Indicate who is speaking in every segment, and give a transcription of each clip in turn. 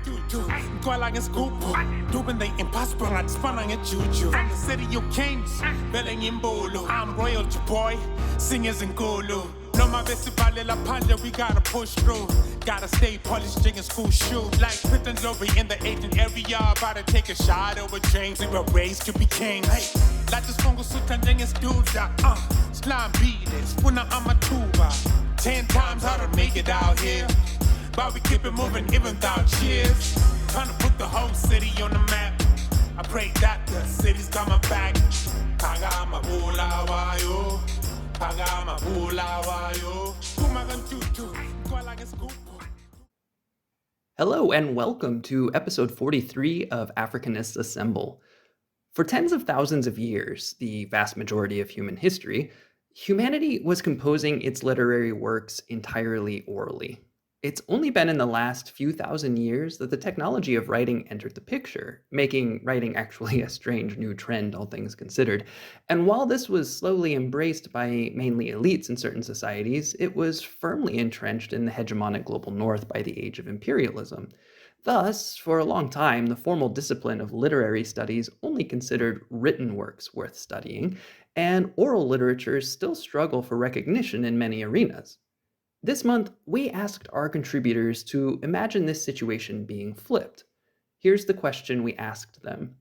Speaker 1: unintended. Calling is Kupu, doing the impossible, not spawning a juju. From the city you came, belling in Bolo. I'm royalty boy, singers in Golo. No, my best la panja, we gotta push through. Gotta stay polished, in school shoe. Like Britain's over in the Asian area, about to take a shot over James. We were raised to be kings. Hey, like this Congo Sutan is dude, slime beat is, Puna Amatuba. 10 times how to make it out here. But we keep it moving even without cheers. Trying to put the whole city on the map. I pray that the city's coming back. Pagama Bulawayo. Pagama Bulawayo. KONtuthu.
Speaker 2: Hello and welcome to episode 43 of Afrikanists Assemble. For tens of thousands of years, the vast majority of human history, humanity was composing its literary works entirely orally. It's only been in the last few thousand years that the technology of writing entered the picture, making writing actually a strange new trend, all things considered. And while this was slowly embraced by mainly elites in certain societies, it was firmly entrenched in the hegemonic global north by the age of imperialism. Thus, for a long time, the formal discipline of literary studies only considered written works worth studying, and oral literatures still struggle for recognition in many arenas. This month, we asked our contributors to imagine this situation being flipped. Here's the question we asked them.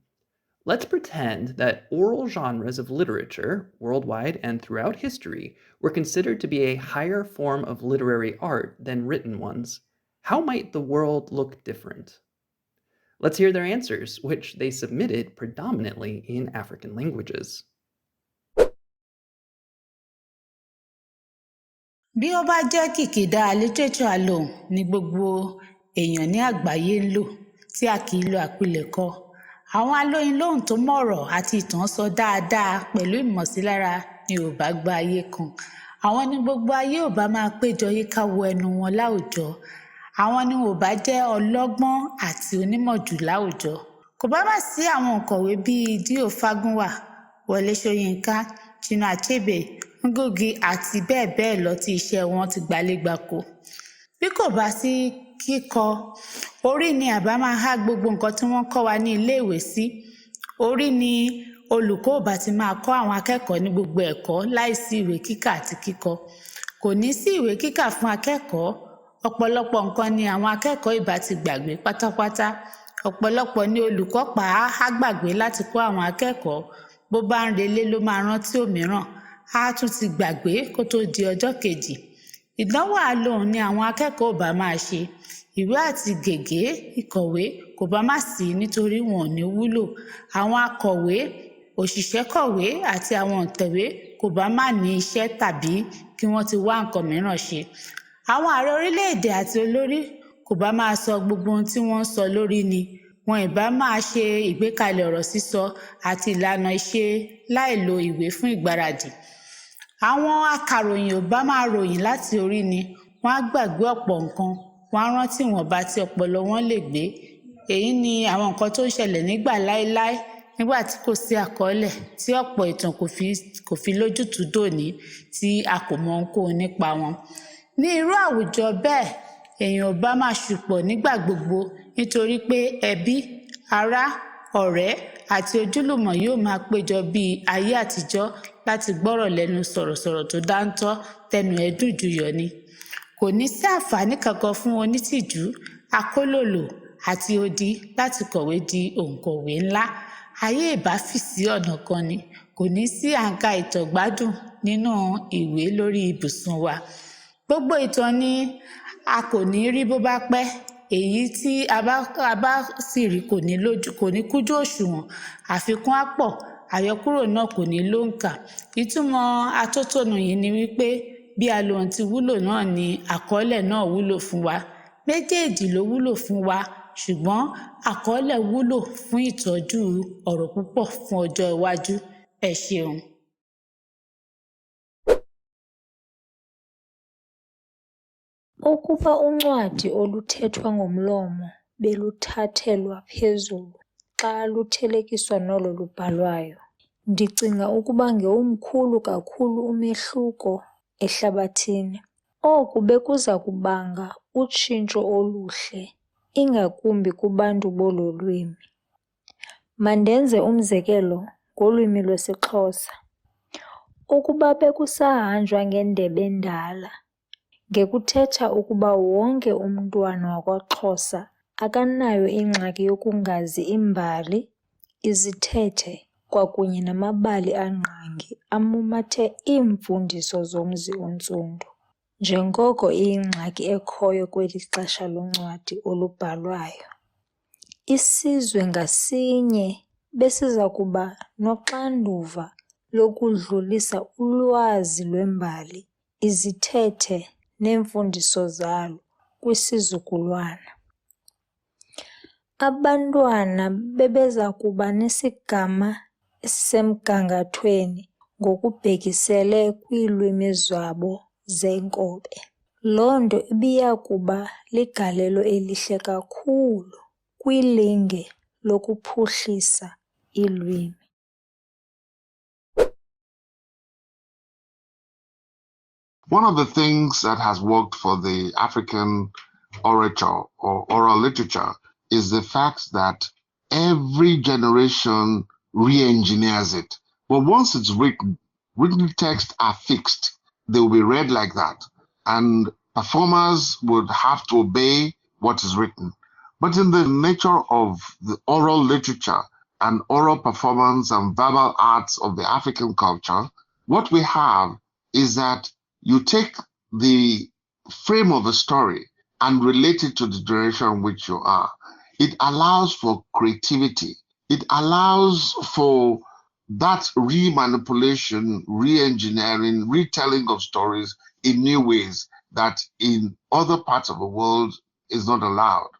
Speaker 2: Let's pretend that oral genres of literature, worldwide and throughout history, were considered to be a higher form of literary art than written ones. How might the world look different? Let's hear their answers, which they submitted predominantly in African languages.
Speaker 3: Bí ó bá jẹ́ kìkìdá literature alone ni gbogbo èèyàn ní àgbáyé ń lò tí a kì í lo àpilẹ̀kọ, àwọn alóyin lóhùn tó mọ̀rọ̀ àti ìtàn sọ dáadáa pẹ̀lú ìmọ̀sílára ni ò bá gba ayé kan. Àwọn ni gbogbo ayé ò bá máa péjọ yíká wo ẹnu wọn láwùjọ. Àwọn ni ò bá jẹ́ ọlọ́gbọ́n àti onímọ̀ jù láwùjọ. Kò bá má sí àwọn òǹkọ̀wé bíi Dio Fagunwa, Wọlé Ṣóyínká, Chinua Achebe, Ngugi àti bẹ́ẹ̀ bẹ́ẹ̀ lọ tí iṣẹ́ wọn ti gbalégbako. Bí kò bá sí kíkọ, orí ni àbá máa há gbogbo nǹkan tí wọ́n kọ́ wa ní iléèwé sí. Orí ni olùkọ́ ò bá ti máa kọ́ àwọn akẹ́kọ̀ọ́ ní gbogbo ẹ̀kọ́ láìsí ìwé kíkà àti kíkọ. Kò ní sí ìwé kíkà fún akẹ́kọ̀ọ́. Ọ̀pọ̀lọpọ̀ nǹkan ni àwọn akẹ́kọ̀ọ́ ìbá ti gbàgbé pátápátá. Ọ̀pọ̀lọpọ̀ ni olùkọ́ á gbàgbé láti kọ́ àwọn akẹ́kọ̀ọ́. Bó bá ń relé ló máa rántí òmíràn. A tún ti gbàgbé kó tó di ọjọ́ kejì. Ìdánwò àlòhùn ni àwọn akẹ́kọ̀ọ́ ò bá máa ṣe. Ìwé àti gègé ìkọ̀wé kò bá má sí nítorí wọn ò ní wúlò. Àwọn akọ̀wé, òṣìṣẹ́ kọ̀wé àti àwọn òǹtẹ̀wé kò bá má ní iṣẹ́ tàbí kí wọ́n ti wá nǹkan mìíràn ṣe. Àwọn ààrẹ orílẹ̀-èdè àti olórí kò bá máa sọ gbogbo ohun tí wọ́n ń sọ lórí ni. Wọn ìbá máa ṣe ìgbékalẹ̀ ọ̀rọ̀ sísọ àti ìlànà ìṣe láì lo ìwé fún ìgbáradì. Àwọn akàròyìn ò bá máa ròyìn láti orí ni. Wọ́n á gbàgbé ọ̀pọ̀ nǹkan. Wọ́n á rántí ìwọ̀nba tí ọpọlọ wọn lè gbé. Èyí ni àwọn nǹkan tó ń ṣẹlẹ̀ nígbà láéláé nígbà tí kò sí àkọọ́lẹ̀ tí ọ̀pọ̀ ìtàn kò fi lójútùú dòní tí a kò mọ ohunkóhun nípa wọn. Ní irú àwùjọ bẹ́ẹ̀, èèyàn ò bá máa ṣùpọ̀ nígbà gbogbo nítorí pé ẹbí, ará, ọ̀rẹ́ àti ojúlùmọ̀ yóò máa péjọ bíi ayé àtijọ́ láti gbọ́rọ̀ lẹ́nu sọ̀rọ̀sọ̀rọ̀ tó dáńtọ́ tẹnu ẹ̀ dùn jùyọ̀ ni. Kò ní sí àǹfààní kankan fún onítìjú, akólòlò àti odi láti kọ̀wé di òǹkọ̀wé ńlá. Ayé ìbá fì sí ọ̀nà kan ni. Kò ní sí àǹkà ìtàn gbádùn nínú ìwé lórí ibùsùn wa. Gbogbo ìtàn ni a kò ní rí bó bá pẹ́. Èyí tí a bá sì rí kò ní kújú òṣùwọ̀n. Àfikún á pọ̀, àyọkúrò náà kò ní lóǹkà. Ìtumọ̀ atótónu yìí ni wípé bí alohùn ti wúlò náà ni àkọọ́lẹ̀ náà wúlò fún wa. Méjèèjì ló wúlò fún wa, ṣùgbọ́n àkọọ́lẹ̀ wúlò fún ìtọ́jú ọ̀rọ̀ púpọ̀ fún ọjọ́ iwájú. Ẹ ṣeun.
Speaker 4: Ukuba uncwadi oluthethwa ngomlomo beluthathelwa phezulu xa luthelekiswa nolo lubhalwayo, ndicinga ukuba ngewumkhulu kakhulu umehluko ehlabathini. Oku bekuza kubanga utshintsho oluhle ingakumbi kubantu bolu lwimi. Mandenze umzekelo ngolwimi lwesiXhosa. Ukuba bekusahanjwa ngendebe endala, ngekuthetha ukuba wonke umntwana wakwaXhosa akanayo ingxaki yokungazi imbali, izithethe kwakunye namabali angqangi amumathe iimfundiso zomzi ontsundu, njengoko iyingxaki ekhoyo kweli xesha loncwadi olubhalwayo. Isizwe ngasinye besiza kuba noxanduva lokudlulisa ulwazi lwembali, izithethe neemfundiso zalo kwisizukulwana. Abantwana bebeza kuba nesigama esisemgangathweni ngokubhekisele kwiilwimi zabo zeenkobe. Loo nto ibiya kuba ligalelo elihle kakhulu kwilinge lokuphuhlisa ilwimi.
Speaker 5: One of the things that has worked for the African orature or oral literature is the fact that every generation re-engineers it. But once it's written texts are fixed. They will be read like that. And performers would have to obey what is written. But in the nature of the oral literature and oral performance and verbal arts of the African culture, what we have is that you take the frame of a story and relate it to the generation in which you are. It allows for creativity. It allows for that re-manipulation, re-engineering, retelling of stories in new ways that in other parts of the world is not allowed.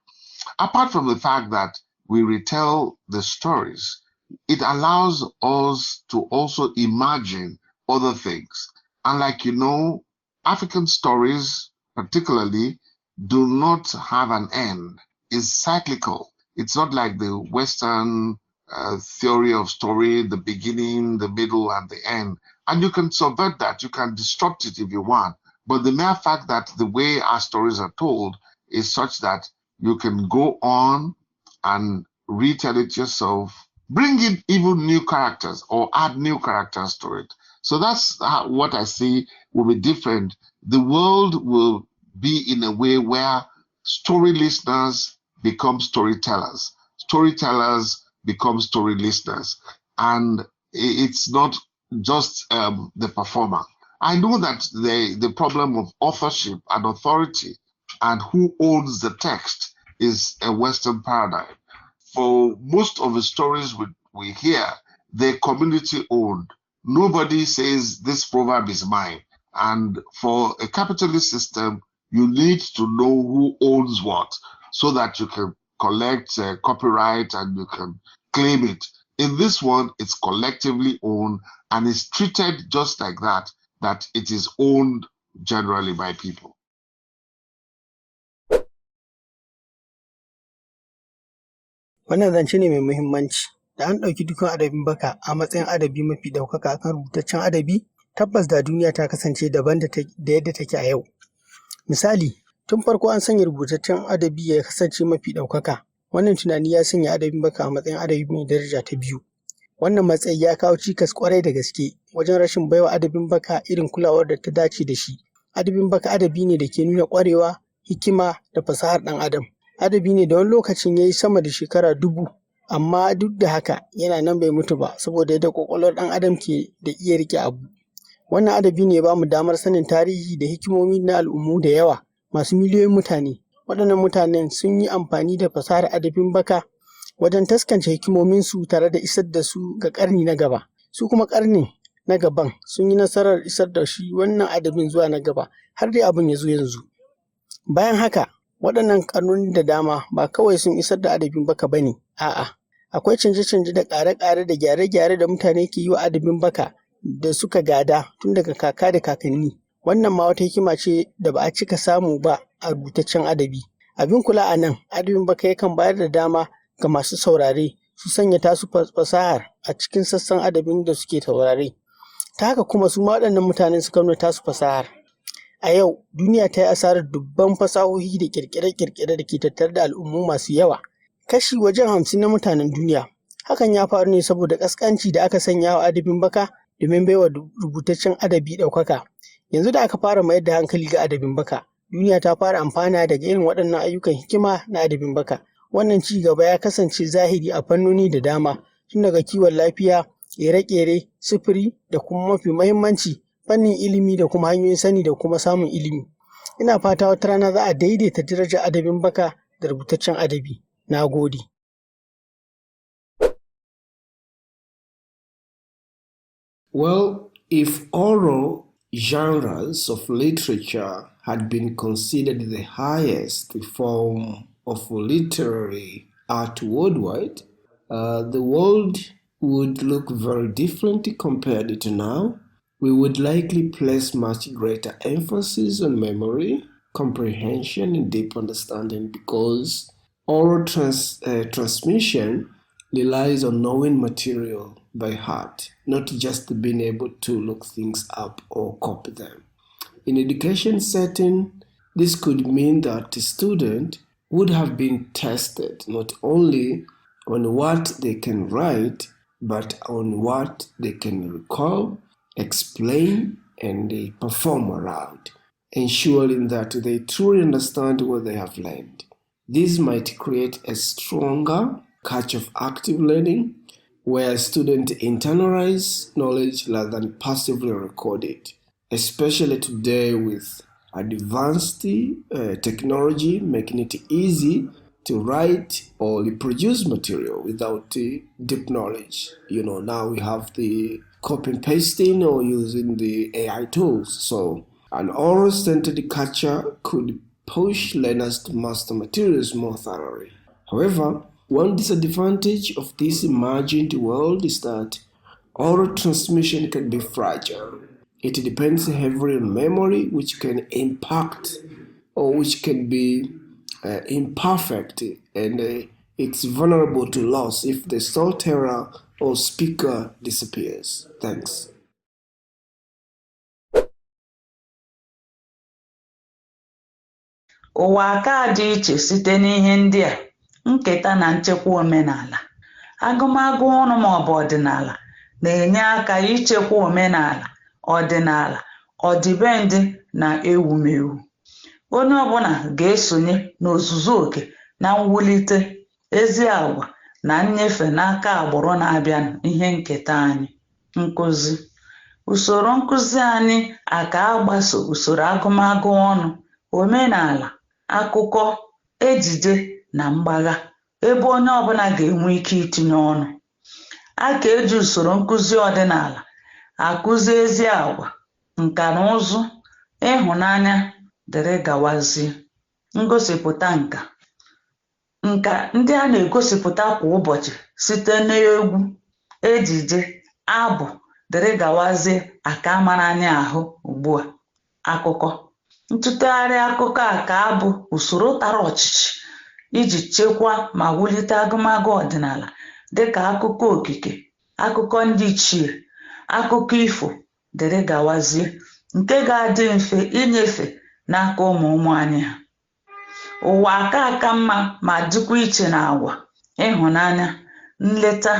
Speaker 5: Apart from the fact that we retell the stories, it allows us to also imagine other things. And like you know, African stories particularly do not have an end. It's cyclical. It's not like the Western theory of story, the beginning, the middle, and the end. And you can subvert that. You can disrupt it if you want. But the mere fact that the way our stories are told is such that you can go on and retell it yourself, bring in even new characters or add new characters to it. So that's what I see will be different. The world will be in a way where story listeners become storytellers. Storytellers become story listeners. And it's not just the performer. I know that the problem of authorship and authority and who owns the text is a Western paradigm. For most of the stories we hear, they're community owned. Nobody says this proverb is mine. And for a capitalist system, you need to know who owns what so that you can collect copyright and you can claim it. In this one, it's collectively owned and is treated just like that, that it is owned generally by people.
Speaker 6: Wannan zance ne mai muhimmanci da an ɗauki dukkan adabin baka a matsayin adabi mafi ɗaukaka kan rubutaccen adabi, tabbas da duniya ta kasance daban da yadda take a yau. Misali, tun farko an sanya rubutaccen adabi ya kasance mafi ɗaukaka. Wannan tunani ya sanya adabin baka a matsayin adabi mai daraja ta biyu. Wannan matsayi ya kawo cikas kwarai da gaske wajen rashin baiwa adabin baka irin kulawar da ta dace da shi. Adabin baka adabi ne da ke nuna ƙwarewa, hikima da fasahar ɗan adam. Adabi ne da wani lokacin ya yi sama da shekara 1000, amma duk da haka yana nan bai mutu ba saboda yadda ƙwaƙwalwar ɗan adam ke da iya rike abu. Wannan adabi ne ya ba mu damar sanin tarihi da hikimomi na al'ummu da yawa masu miliyoyin mutane. Waɗannan mutanen sun yi amfani da fasahar adabin baka wajen taskance hikimominsu tare da isar da su ga ƙarni na gaba. Su kuma ƙarni na gaban sun yi nasarar isar da shi wannan adabin zuwa na gaba har dai abin ya zo yanzu. Bayan haka, waɗannan ƙarnoni da dama ba kawai sun isar da adabin baka ba ne, a'a, akwai canje-canje da ƙare-ƙare da gyare-gyare da mutane ke yi wa adabin baka da suka gada tun daga kaka da kakanni. Wannan ma wata hikima ce da ba a cika samu ba a rubutaccen adabi. Abin kula a nan, adabin baka yakan bayar da dama ga masu saurare su sanya tasu fasahar a cikin sassan adabin da suke saurare. Ta haka kuma su ma waɗannan mutanen suka nuna tasu fasahar. A yau, duniya ta yi asarar dubban fasahohi da kirkire-kirkire da ke tattare da al'ummu masu yawa. Kashi wajen 50 na mutanen duniya. Hakan ya faru ne saboda ƙasƙanci da aka sanya wa adabin baka domin baiwa rubutaccen adabi ɗaukaka. Yanzu da aka fara mayar da hankali ga adabin baka, duniya ta fara amfana daga irin waɗannan ayyukan hikima na adabin baka. Wannan ci gaba ya kasance zahiri a fannoni da dama, tun daga kiwon lafiya, ƙere-ƙere, sufuri da kuma mafi muhimmanci fannin ilimi da kuma hanyoyin sani da kuma samun ilimi. Ina fata wata rana za a daidaita darajar adabin baka da rubutaccen adabi. Na gode.
Speaker 7: Well, if oral genres of literature had been considered the highest form of literary art worldwide, the world would look very different compared to now. We would likely place much greater emphasis on memory, comprehension, and deep understanding because oral transmission relies on knowing material by heart, not just being able to look things up or copy them. In education setting, this could mean that the student would have been tested not only on what they can write, but on what they can recall, explain, and perform around, ensuring that they truly understand what they have learned. This might create a stronger culture of active learning, where students internalize knowledge rather than passively record it, especially today with advanced technology making it easy to write or reproduce material without deep knowledge. Now we have the copy and pasting or using the AI tools. So an oral-centered culture could push learners to master materials more thoroughly. However, one disadvantage of this imagined world is that oral transmission can be fragile. It depends heavily on memory, which can impact or which can be imperfect, and it's vulnerable to loss if the storyteller or speaker disappears. Thanks.
Speaker 8: Ụwa aka dị iche site n'ihe ndị a: nketa na nchekwa omenala. Agụmagụ ọnụ maọbụ ọdịnala na-enye aka ichekwa omenala, ọdịnala, ọdịbendị na ewumewu. Onye ọbụla ga-esonye n'ozuzu oke na mwulite ezi agwa na nnyefe n'aka agbụrụ na-abịa ihe nketa anyị. Nkụzi. Usoro nkụzi anyị aka agbaso usoro agụmagụ ọnụ, omenala, akụkọ, ejije na mgbagha, ebe onye ọbụla ga-enwe ike itinye ọnụ. A ga-eji usoro nkụzi ọdịnala akụzi ezi agwa, nka na ụzụ, ịhụnanya dịrị gawazie. Ngosipụta nka. Nka ndị a na-egosipụta kwa ụbọchị site n'egwu, ejije, abụ dịrị gawazie aka mara anyị ahụ ugbu a. Akụkọ. Ntụtegharị akụkọ a ka abụ usoro tara ọchịchị iji chekwaa ma wulite agụmagụ ọdịnala dịka akụkọ okike, akụkọ ndị ichie, akụkọ ifo dịrị gawazie, nke ga-adị mfe inyefe n'aka ụmụ anyị ha. Ụwa aka mma ma dịkwa iche na agwa, ịhụnanya, nleta,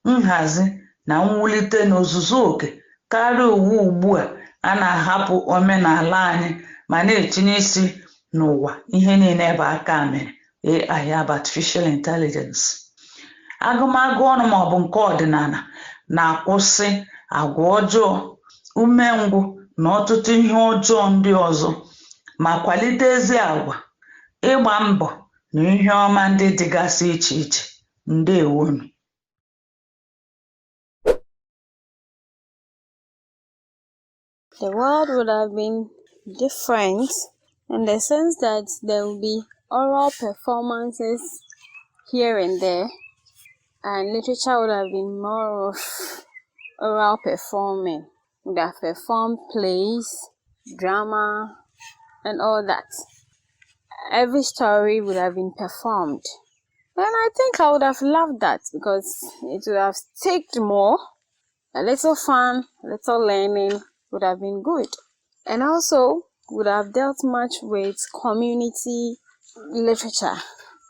Speaker 8: nhazi na mwulite n'ozuzu oke karịa uwe ugbu a na-ahapụ omenala anyị ma na-etinye isi n'ụwa ihe niile bụ aka mere, AI, artificial intelligence. Agụmagụ ọnụ maọbụ nke ọdịnala na-akwụsị agwa ọjọọ, umengwụ na ọtụtụ ihe ọjọọ ndị ọzọ ma kwalite ezi agwa, ịgba mbọ na ihe ọma ndị dịgasị iche iche. Ndewonu.
Speaker 4: The world would have been different in the sense that there will be oral performances here and there, and literature would have been more of oral performing. Would have performed plays, drama, and all that. Every story would have been performed. And I think I would have loved that because it would have staked more. A little fun, a little learning would have been good. And also, would have dealt much with community literature.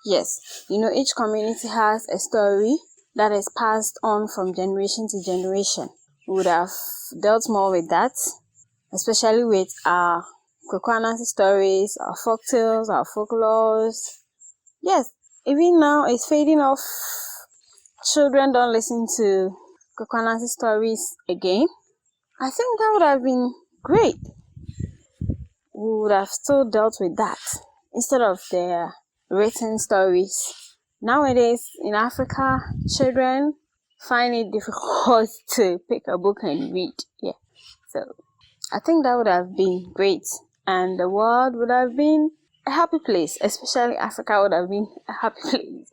Speaker 4: Yes, each community has a story that is passed on from generation to generation. We would have dealt more with that, especially with our Kwekwanansi stories, our folktales, our folklores. Yes, even now it's fading off. Children don't listen to Kwekwanansi stories again. I think that would have been great. We would have still dealt with that instead of their written stories. Nowadays in Africa, children find it difficult to pick a book and read. Yeah, so I think that would have been great, and the world would have been a happy place. Especially Africa would have been a happy place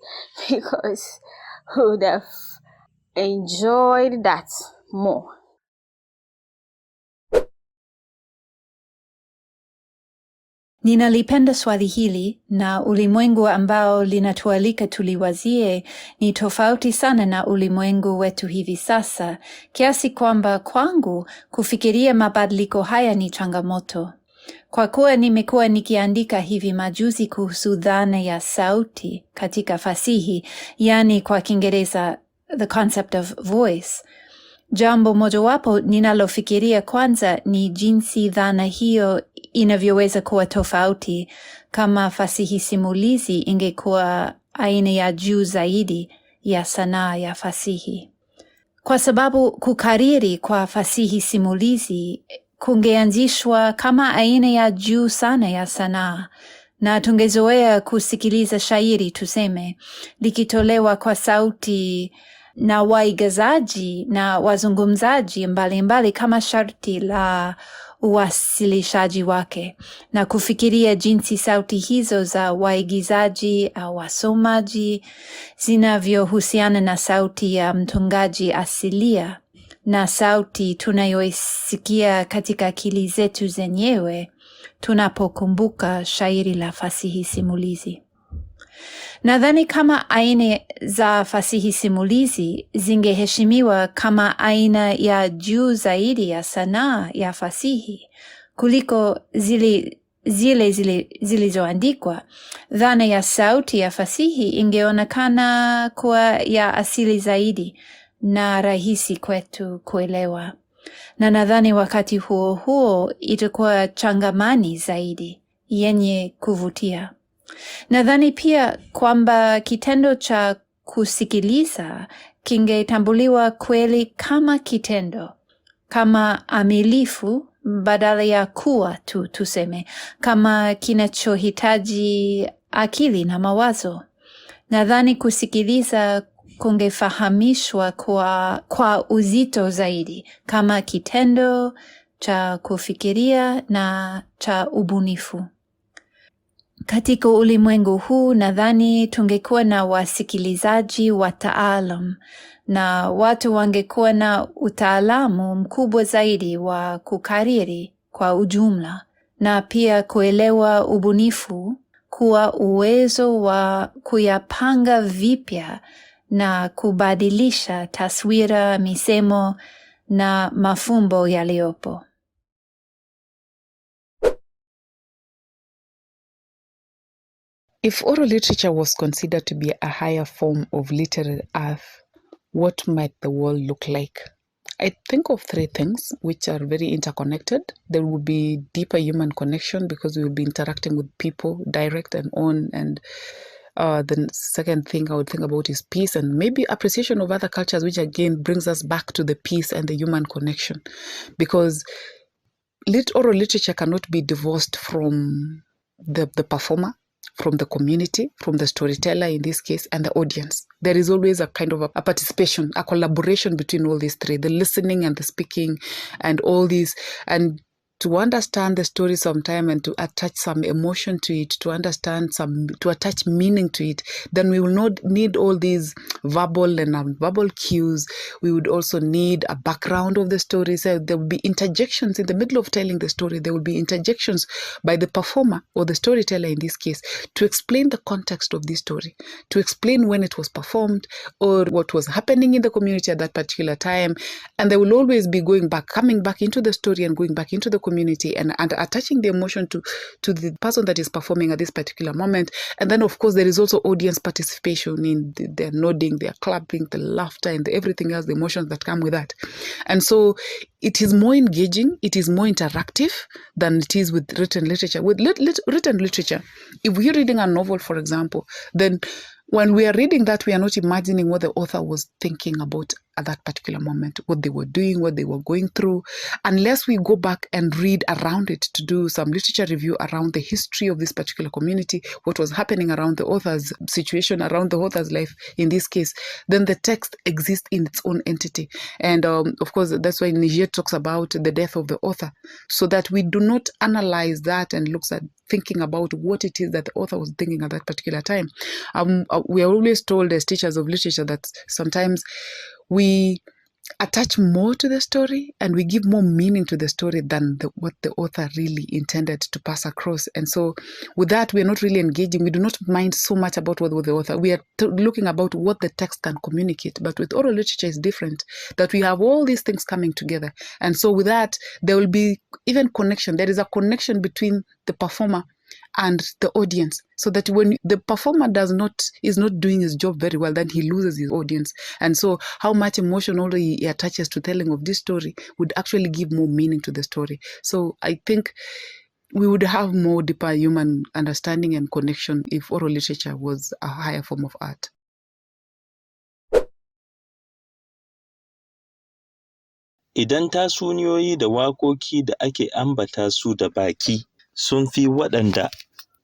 Speaker 4: because we would have enjoyed that more.
Speaker 9: Ninalipenda swali hili na ulimwengu ambao linatualika tuliwazie ni tofauti sana na ulimwengu wetu hivi sasa, kiasi kwamba kwangu kufikiria mabadiliko haya ni changamoto. Kwa kuwa nimekuwa nikiandika hivi majuzi kuhusu dhana ya sauti katika fasihi, yani kwa Kiingereza the concept of voice. Jambo mojawapo ninalofikiria kwanza ni jinsi dhana hiyo inavyoweza kuwa tofauti kama fasihi simulizi ingekuwa aina ya juu zaidi ya sanaa ya fasihi. Kwa sababu kukariri kwa fasihi simulizi kungeanzishwa kama aina ya juu sana ya sanaa, na tungezoea kusikiliza shairi tuseme likitolewa kwa sauti na waigizaji na wazungumzaji mbalimbali kama sharti la uwasilishaji wake, na kufikiria jinsi sauti hizo za waigizaji au wasomaji zinavyohusiana na sauti ya mtungaji asilia na sauti tunayoisikia katika akili zetu zenyewe tunapokumbuka shairi la fasihi simulizi. Nadhani kama aina za fasihi simulizi zingeheshimiwa kama aina ya juu zaidi ya sanaa ya fasihi kuliko zilizoandikwa, dhana ya sauti ya fasihi ingeonekana kuwa ya asili zaidi na rahisi kwetu kuelewa. Na nadhani wakati huo huo itakuwa changamani zaidi, yenye kuvutia. Nadhani pia kwamba kitendo cha kusikiliza kingetambuliwa kweli kama kitendo, kama amilifu badala ya kuwa tu tuseme, kama kinachohitaji akili na mawazo. Nadhani kusikiliza kungefahamishwa kwa uzito zaidi kama kitendo cha kufikiria na cha ubunifu. Katika ulimwengu huu nadhani tungekuwa na wasikilizaji wataalam na watu wangekuwa na utaalamu mkubwa zaidi wa kukariri kwa ujumla, na pia kuelewa ubunifu kuwa uwezo wa kuyapanga vipya na kubadilisha taswira, misemo na mafumbo yaliyopo.
Speaker 10: If oral literature was considered to be a higher form of literary art, what might the world look like? I think of three things which are very interconnected. There will be deeper human connection because we will be interacting with people direct and on. And the second thing I would think about is peace and maybe appreciation of other cultures, which again brings us back to the peace and the human connection. Because oral literature cannot be divorced from the performer, from the community, from the storyteller in this case, and the audience. There is always a kind of a participation, a collaboration between all these three, the listening and the speaking and all these. And to understand the story sometime and to attach some emotion to it, to attach meaning to it, then we will not need all these verbal and non-verbal cues. We would also need a background of the story. So there will be interjections in the middle of telling the story. There will be interjections by the performer or the storyteller in this case to explain the context of this story, to explain when it was performed or what was happening in the community at that particular time. And they will always be coming back into the story and going back into the community community and attaching the emotion to the person that is performing at this particular moment. And then, of course, there is also audience participation in their nodding, their clapping, the laughter, and everything else, the emotions that come with that. And so it is more engaging, it is more interactive than it is with written literature. With written literature, if we're reading a novel, for example, then when we are reading that, we are not imagining what the author was thinking about at that particular moment, what they were doing, what they were going through, unless we go back and read around it to do some literature review around the history of this particular community, what was happening around the author's situation, around the author's life in this case, then the text exists in its own entity. And of course, that's why Niger talks about the death of the author, so that we do not analyze that and looks at thinking about what it is that the author was thinking at that particular time. We are always told as teachers of literature that sometimes we attach more to the story and we give more meaning to the story than what the author really intended to pass across. And so with that, we are not really engaging. We do not mind so much about what the author, we are looking about what the text can communicate. But with oral literature, it's different, that we have all these things coming together. And so with that, there will be even connection. There is a connection between the performer and the audience, so that when the performer is not doing his job very well, then he loses his audience. And so how much emotion he attaches to telling of this story would actually give more meaning to the story. So I think we would have more deeper human understanding and connection if oral literature was a higher form of art.
Speaker 11: Idan tatsuniyoyi da waƙoƙi da ake ambata su da baki sun fi waɗanda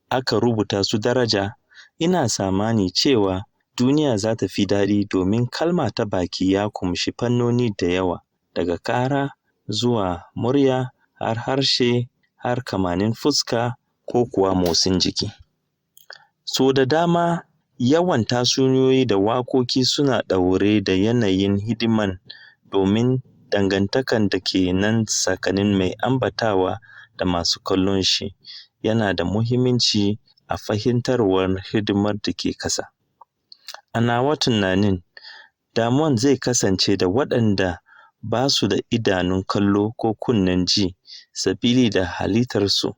Speaker 11: aka rubuta su daraja, ina tsammani cewa duniya za ta fi daɗi, domin kalma ta baki ya kumshi fannoni da yawa, daga ƙara zuwa murya har harshe har kamannin fuska ko kuwa motsin jiki. So da dama yawan tatsuniyoyi da waƙoƙi suna ɗaure da yanayin hidiman, domin dangantakan da ke nan tsakanin mai ambatawa da masu kallon shi yana da muhimmanci a fahimtarwar hidimar da ke ƙasa. A nawa tunanin, damuwan zai kasance da waɗanda ba su da idanun kallo ko kunnen ji, sabili da halittarsu.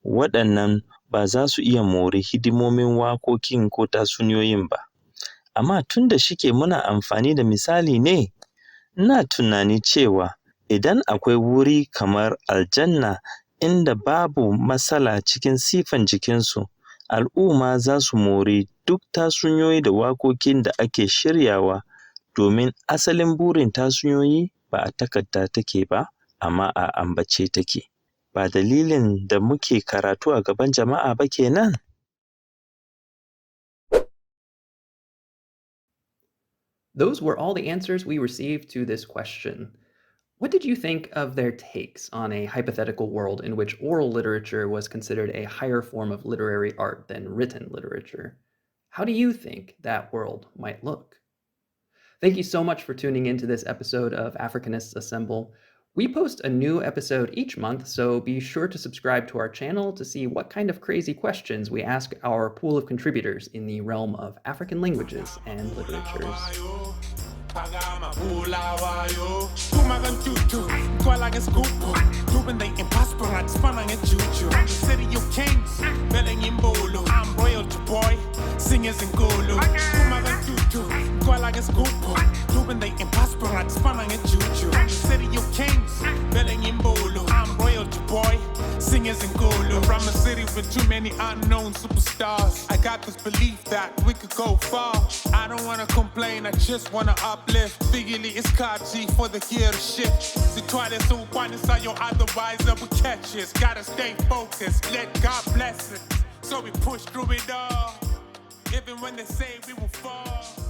Speaker 11: Waɗannan ba za su iya more hidimomin waƙoƙin ko tatsuniyoyin ba. Amma tun da shike muna amfani da misali ne, ina tunani cewa idan akwai wuri kamar aljanna inda babu matsala cikin sifan jikinsu, al'umma za su more duk tatsuniyoyi da waƙoƙin da ake shiryawa, domin asalin burin tatsuniyoyi ba a takarda take ba, amma a ambace take. Ba dalilin da muke karatu a gaban jama'a ba kenan?
Speaker 2: Those were all the answers we received to this question. What did you think of their takes on a hypothetical world in which oral literature was considered a higher form of literary art than written literature? How do you think that world might look? Thank you so much for tuning into this episode of Afrikanists Assemble. We post a new episode each month, so be sure to subscribe to our channel to see what kind of crazy questions we ask our pool of contributors in the realm of African languages and literatures.
Speaker 1: I'm royal boy, singers and golo. I'm royal boy, singers and golo. From a city with too many unknown superstars, I got this belief that we could go far. I don't wanna complain, I just wanna uplift. Figurely it's catchy for the gear to shift. C'est toi les sous otherwise I will catch it. Gotta stay focused, let God bless it. So we push through it all, even when they say we will fall.